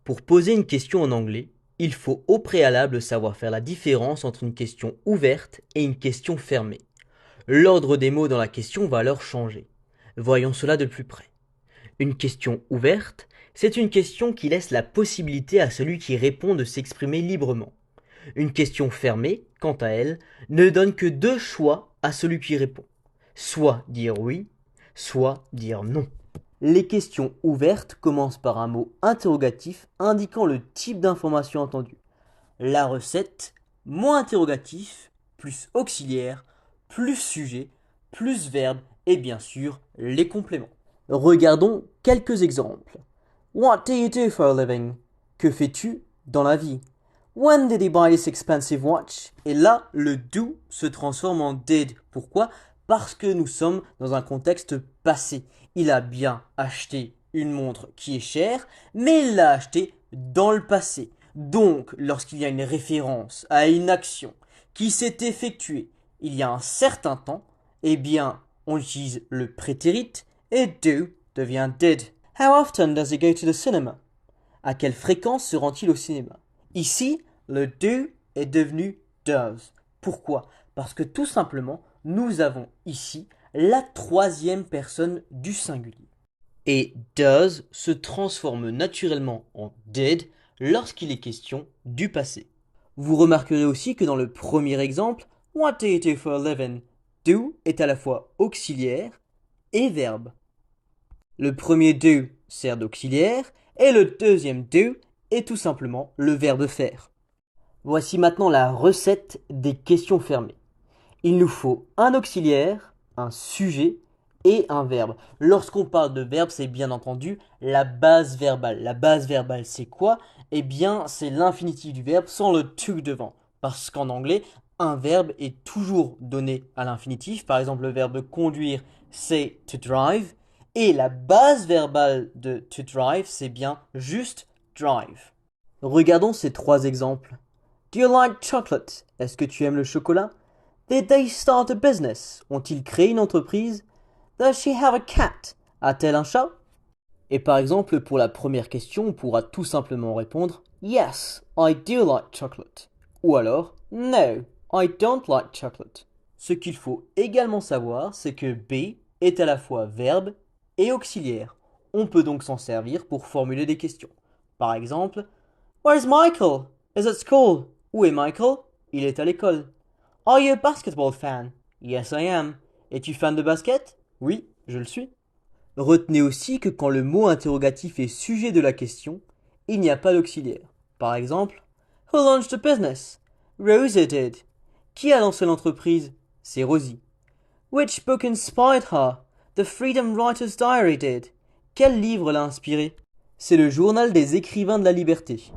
Pour poser une question en anglais, il faut au préalable savoir faire la différence entre une question ouverte et une question fermée. L'ordre des mots dans la question va alors changer. Voyons cela de plus près. Une question ouverte, c'est une question qui laisse la possibilité à celui qui répond de s'exprimer librement. Une question fermée, quant à elle, ne donne que deux choix à celui qui répond. Soit dire oui, soit dire non. Les questions ouvertes commencent par un mot interrogatif indiquant le type d'information entendue. La recette, mot interrogatif, plus auxiliaire, plus sujet, plus verbe et bien sûr les compléments. Regardons quelques exemples. What do you do for a living? Que fais-tu dans la vie? When did he buy this expensive watch? Et là, le do se transforme en did. Pourquoi? Parce que nous sommes dans un contexte passé. Il a bien acheté une montre qui est chère, mais il l'a achetée dans le passé. Donc, lorsqu'il y a une référence à une action qui s'est effectuée il y a un certain temps, eh bien, on utilise le prétérit et do devient did. How often does he go to the cinema? À quelle fréquence se rend-il au cinéma? Ici, le do est devenu does. Pourquoi? Parce que tout simplement, nous avons ici la troisième personne du singulier. Et does se transforme naturellement en did lorsqu'il est question du passé. Vous remarquerez aussi que dans le premier exemple, what do you do for a living? Do est à la fois auxiliaire et verbe. Le premier do sert d'auxiliaire et le deuxième do est tout simplement le verbe faire. Voici maintenant la recette des questions fermées. Il nous faut un auxiliaire, un sujet et un verbe. Lorsqu'on parle de verbe, c'est bien entendu la base verbale. La base verbale, c'est quoi? Eh bien, c'est l'infinitif du verbe sans le to devant. Parce qu'en anglais, un verbe est toujours donné à l'infinitif. Par exemple, le verbe conduire, c'est to drive. Et la base verbale de to drive, c'est bien juste drive. Regardons ces trois exemples. Do you like chocolate? Est-ce que tu aimes le chocolat? Did they start a business? Ont-ils créé une entreprise? Does she have a cat? A-t-elle un chat? Et par exemple, pour la première question, on pourra tout simplement répondre Yes, I do like chocolate. Ou alors No, I don't like chocolate. Ce qu'il faut également savoir, c'est que be est à la fois verbe et auxiliaire. On peut donc s'en servir pour formuler des questions. Par exemple, Where's Michael? Is at school. Où est Michael? Il est à l'école. Are you a basketball fan? Yes, I am. Es-tu fan de basket? Oui, je le suis. Retenez aussi que quand le mot interrogatif est sujet de la question, il n'y a pas d'auxiliaire. Par exemple, Who launched the business? Rosie did. Qui a lancé l'entreprise? C'est Rosie. Which book inspired her? The Freedom Writer's Diary did. Quel livre l'a inspiré? C'est le journal des écrivains de la liberté.